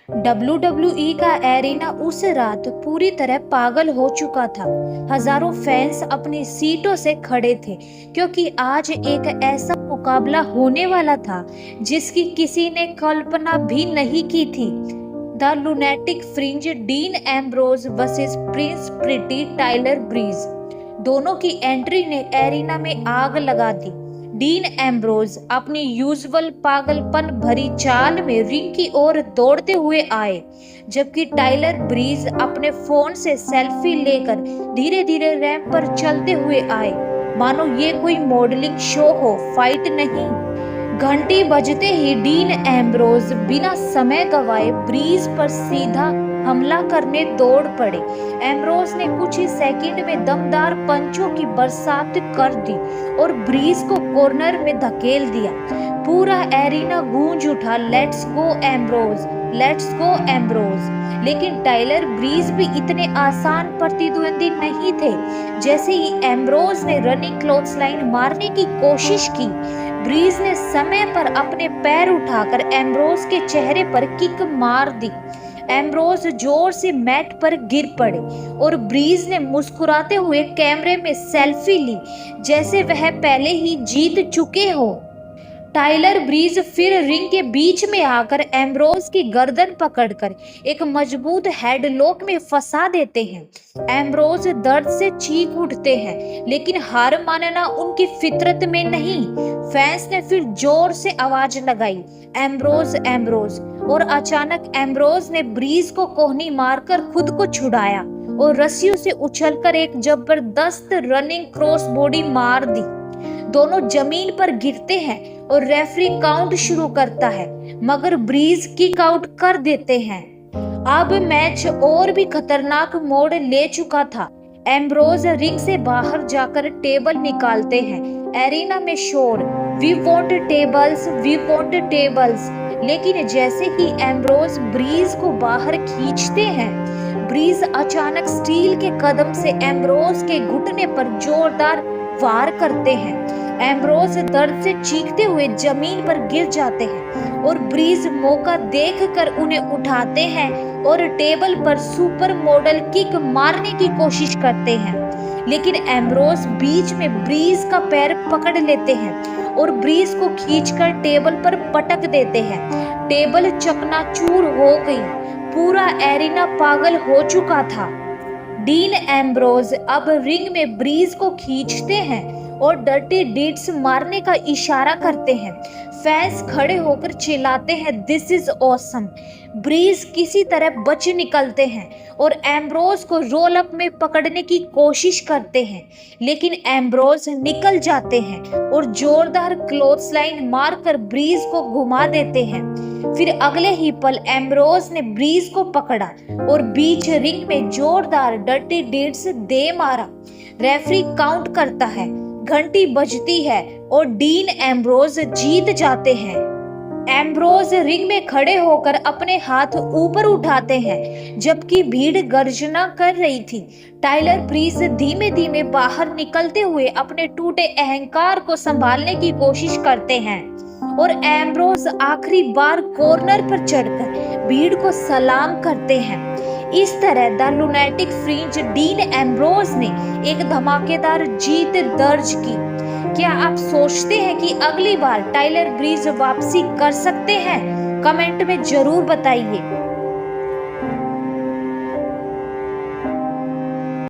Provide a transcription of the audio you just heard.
WWE का arena उस रात पूरी तरह पागल हो चुका था। हजारों फैंस अपनी सीटों से खड़े थे क्योंकि आज एक ऐसा मुकाबला होने वाला था जिसकी किसी ने कल्पना भी नहीं की थी। The lunatic fringe, Dean Ambrose versus prince Pretty Tyler Breeze. दोनों की एंट्री ने एरिना में आग लगा दी। डीन एम्ब्रोज अपनी यूजुअल पागलपन भरी चाल में रिंग की ओर दौड़ते हुए आए, जबकि टाइलर ब्रीज अपने फोन से सेल्फी लेकर धीरे धीरे रैंप पर चलते हुए आए, मानो ये कोई मॉडलिंग शो हो, फाइट नहीं। घंटी बजते ही डीन एम्ब्रोज बिना समय गवाए ब्रीज पर सीधा हमला करने दौड़ पड़े। एम्ब्रोज ने कुछ ही सेकंड में दमदार पंचों की बरसात कर दी और ब्रीज को कॉर्नर में धकेल दिया। पूरा एरिना गूंज उठा, let's go Ambrose, let's go Ambrose. लेकिन टाइलर ब्रीज भी इतने आसान प्रतिद्वंदी नहीं थे। जैसे ही एम्ब्रोज ने रनिंग क्लोथ्सलाइन मारने की कोशिश की, ब्रीज ने समय पर अपने पैर उठाकर एम्ब्रोज के चेहरे पर किक मार दी। एम्ब्रोज जोर से मैट पर गिर पड़े और ब्रीज ने मुस्कुराते हुए कैमरे में सेल्फी ली, जैसे वह पहले ही जीत चुके हो। टाइलर ब्रीज फिर रिंग के बीच में आकर एम्ब्रोज की गर्दन पकड़कर एक मजबूत हेडलॉक में फंसा देते हैं। एम्ब्रोज दर्द से चीख उठते हैं, लेकिन हार मानना उनकी फितरत में नहीं। फैंस ने फिर जोर से आवाज लगाई, एम्ब्रोज एम्ब्रोज, और अचानक एम्ब्रोज ने ब्रीज को कोहनी मारकर खुद को छुड़ाया और रस्सियों से उछलकर एक जबरदस्त रनिंग क्रॉस बॉडी मार दी। दोनों जमीन पर गिरते हैं और रेफरी काउंट शुरू करता है, मगर ब्रीज किक आउट कर देते हैं। अब मैच और भी खतरनाक मोड़ ले चुका था। एम्ब्रोज रिंग से बाहर जाकर टेबल निकालते हैं। एरिना में शोर, we want tables, we want tables. लेकिन जैसे ही एम्ब्रोज ब्रीज को बाहर खींचते हैं, ब्रीज अचानक स्टील के कदम से एम्ब्रोज के घुटने पर जोरदार वार करते हैं। एम्ब्रोज दर्द से चीखते हुए जमीन पर गिर जाते हैं और ब्रीज मौका देखकर उन्हें उठाते हैं और टेबल पर सुपर मॉडल किक मारने की कोशिश करते हैं। लेकिन एम्ब्रोज बीच में ब्रीज का पैर पकड़ लेते हैं और ब्रीज को खींचकर टेबल पर पटक देते हैं। टेबल चकनाचूर हो गई। पूरा एरिना पागल हो चुका था। डीन एम्ब्रोज अब रिंग में ब्रीज को खींचते हैं और डर्टी डीड्स मारने का इशारा करते हैं। फैंस खड़े होकर चिल्लाते हैं, दिस इज ऑसम। ब्रीज किसी तरह बच निकलते हैं और एम्ब्रोज को रोल अप में पकड़ने की कोशिश करते हैं, लेकिन एम्ब्रोज निकल जाते हैं और जोरदार क्लोथ्सलाइन मारकर ब्रीज को घुमा देते हैं। फिर अगले ही पल एम्ब्रोज ने ब्रीज को पकड़ा और बीच रिंग में जोरदार डर्टी डीड्स दे मारा। रेफरी काउंट करता है, घंटी बजती है और डीन एम्ब्रोज जीत जाते हैं। एम्ब्रोज रिंग में खड़े होकर अपने हाथ ऊपर उठाते हैं, जबकि भीड़ गर्जना कर रही थी। टाइलर ब्रीज धीमे धीमे बाहर निकलते हुए अपने टूटे अहंकार को संभालने की कोशिश करते हैं और एम्ब्रोज आखिरी बार कॉर्नर पर चढ़कर भीड़ को सलाम करते हैं। इस तरह the lunatic fringe, Dean Ambrose ने एक धमाकेदार जीत दर्ज की। क्या आप सोचते हैं कि अगली बार टाइलर ब्रीज वापसी कर सकते हैं? कमेंट में जरूर बताइए।